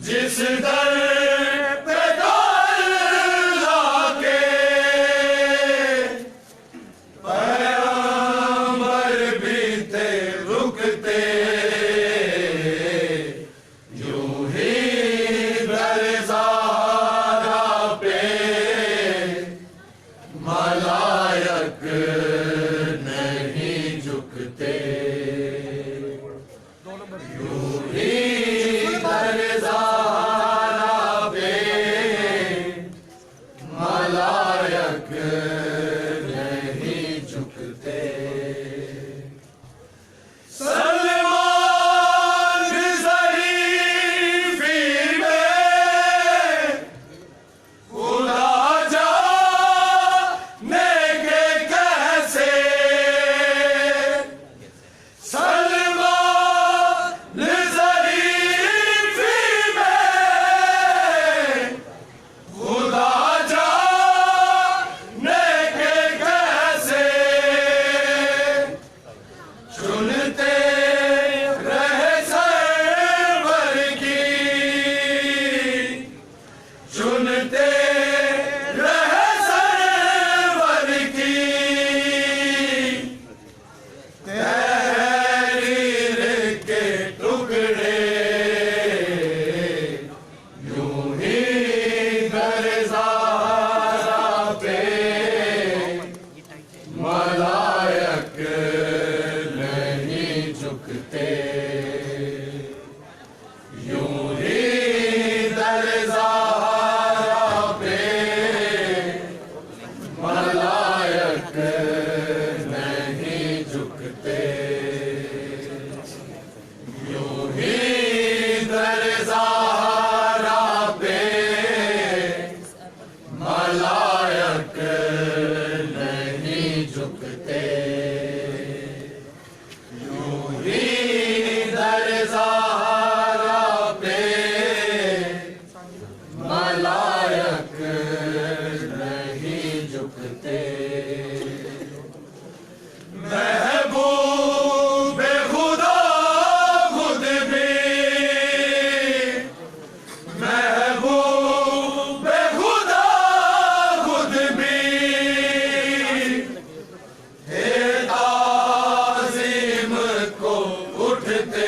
जिस दर पे ملائک نہیں جھکتے محبوب خدا خود بھی محبوب خدا خود بھی تعظیم کو اٹھتے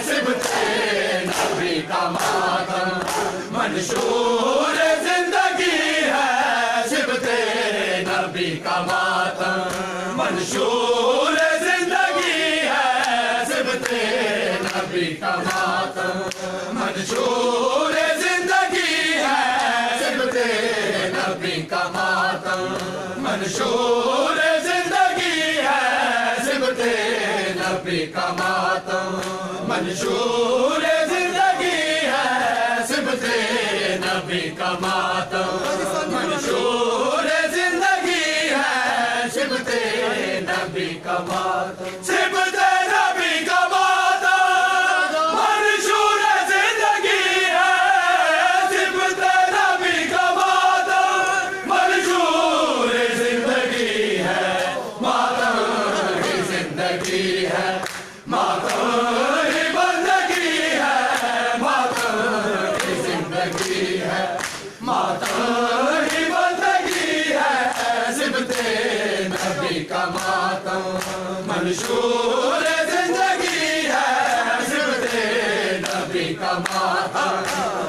नबी का मातम मंशूर जिंदगी है सिबते नबी का मातम मंशूर जिंदगी है सिबते नबी का मातम मंशूर जिंदगी है सिबते नबी का मातम मंशूर जिंदगी है सिबते नबी का मातम सिबते नबी का मातम मंशूर जिंदगी है सिबते नबी का मातम मंशूर जिंदगी है मातम ही जिंदगी है मातम ही बंदगी है मातम ही जिंदगी है मातम ही बंदगी है सिबते नबी का मातम मंशूर जिंदगी है सिबते नबी का मातम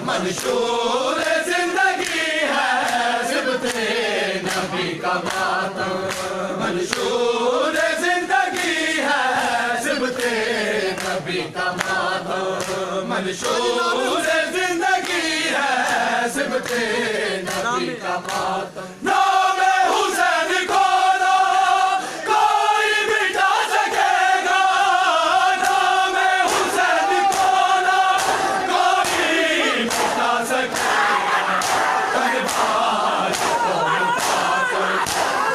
मंशूर जिंदगी है सिबते नबी का मातम मंशूर जिंदगी है सिबते नबी का मातम मंशूर जिंदगी है सिबते नबी का मातम नाम हुसैन को ना कोई मिटा सकेगा नाम हुसैन को ना कोई मिटा सकेगा करबाल को मिटा कर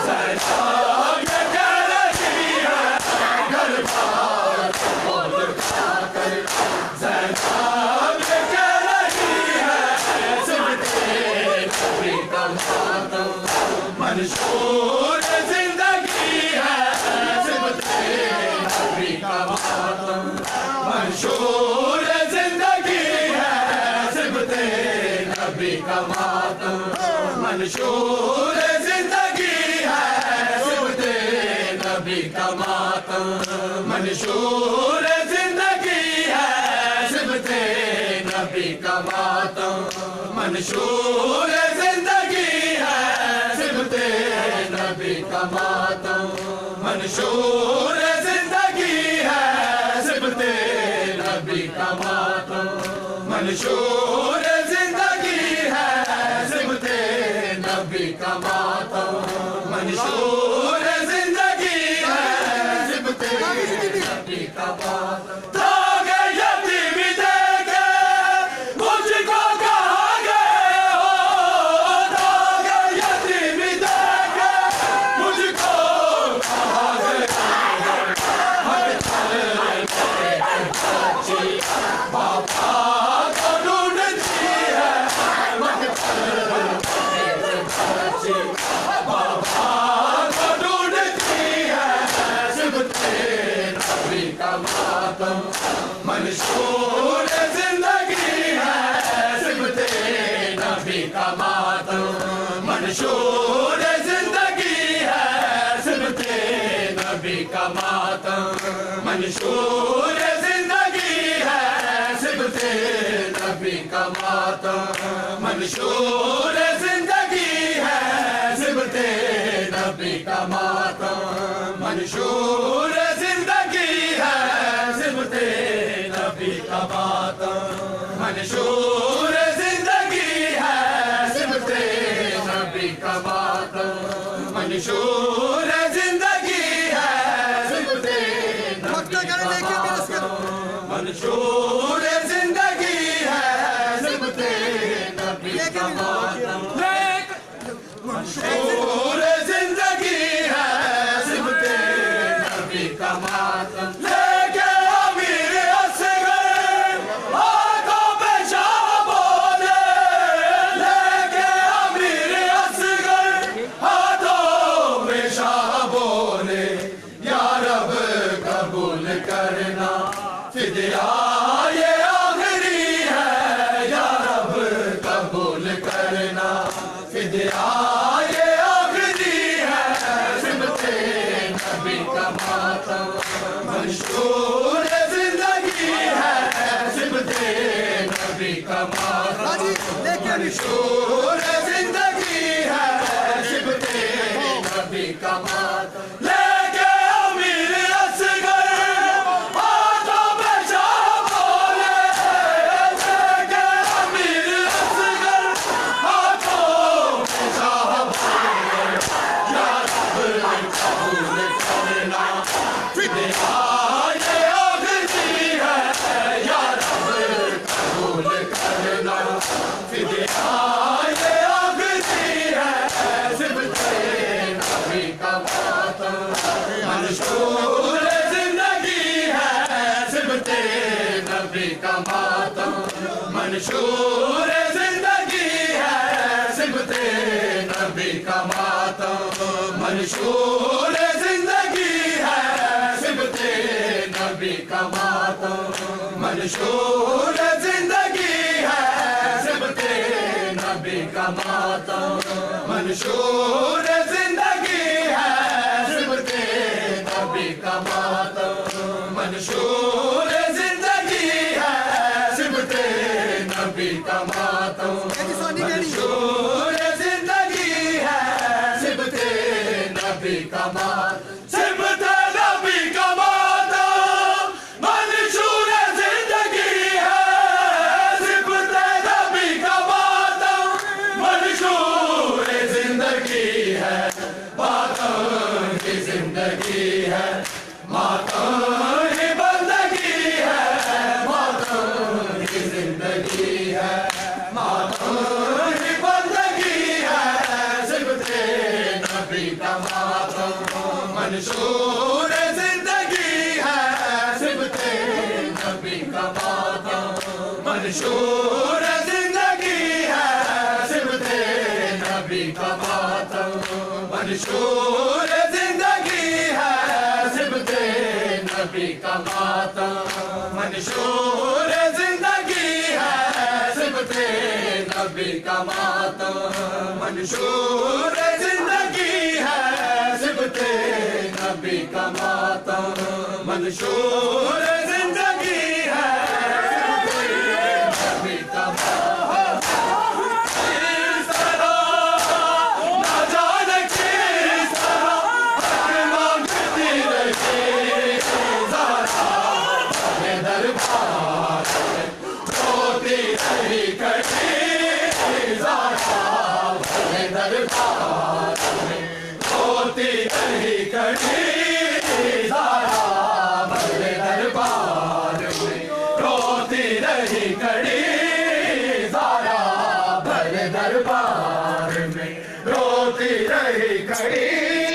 ज़ैनब ये कह रही है करबाल को मिटा कर ज़ैनब ये कह रही है सिबते नबी का मातम मंशूर जिंदगी है सिबते नबी का मातम मंशूर जिंदगी है सिबते नबी का मातम मंशूर जिंदगी है सिबते नबी का मातम मंशूर जिंदगी है सिबते नबी का मातम मंशूर जिंदगी है सिबते नबी का मातम मंशूर जिंदगी है सिबते नबी का मातम मंशूर जिंदगी है सिबते नबी का मातम मंशूर जिंदगी है सिबते नबी का मातम तागे यतीमी देखे मुझको कहा गए हो तागे यतीमी देखे मुझको कहा गए बच्ची बाबा को ढूंढती है बच्ची बाबा को ढूंढती है सिबते नबी का मातम मंशूर जिंदगी है सिबते नबी का मातम मंशूर जिंदगी है सिबते नबी का मातम मंशूर जिंदगी है सिबते नबी का मातम मंशूर जिंदगी है सिबते नबी का मातम मंशूर जिंदगी है सिबते नबी का मातम मंशूर जिंदगी है सिबते नबी का मातम मंशूर जिंदगी है सिबते नबी का मातम मंशूर जिंदगी है सिबते नबी का मातम मंशूर जिंदगी है सिबते नबी का मातम लेके अमीर असगर आंखों पे शाह बोले लेके अमीर असगर हाथों में शाह बोले या रब कबूल करना फिदिया ये आखिरी है या रब कबूल करना फिदिया ये आखिरी है सिबते नबी का मातम मंशूर जिंदगी है सिबते नबी का मातम मंशूर जिंदगी है सिबते नबी का मातम लेके अमीर असगर हाथों में शाह नबी का मातम मंशूर जिंदगी है सिबते नबी का मातम मंशूर जिंदगी है सिबते नबी का मातम मंशूर जिंदगी है सिबते नबी का मातम मंशूर जिंदगी है सिबते नबी का मातम मंशूर जिंदगी है सिबते नबी का मातम मंशूर जिंदगी है सिबते नबी का मातम सिबते नबी का मातम मंशूर जिंदगी है सिबते नबी का मातम मंशूर जिंदगी है मातम की जिंदगी है मातम ही बंदगी है मातम की जिंदगी है मातम ही बंदगी है सिबते नबी का मातम मंशूर जिंदगी है सिबते नबी का मातम मंशूर जिंदगी है सिबते नबी का मातम मंशूर जिंदगी है सिबते नबी का मातम मंशूर जिंदगी है सिबते नबी का मातम मंशूर जिंदगी है सिबते नबी का मातम मंशूर जिंदगी है सिबते नबी का होती रही कड़ी ज़ारा भले दरबार में रोती रही कड़ी ज़ारा भले दरबार में रोती रही कड़ी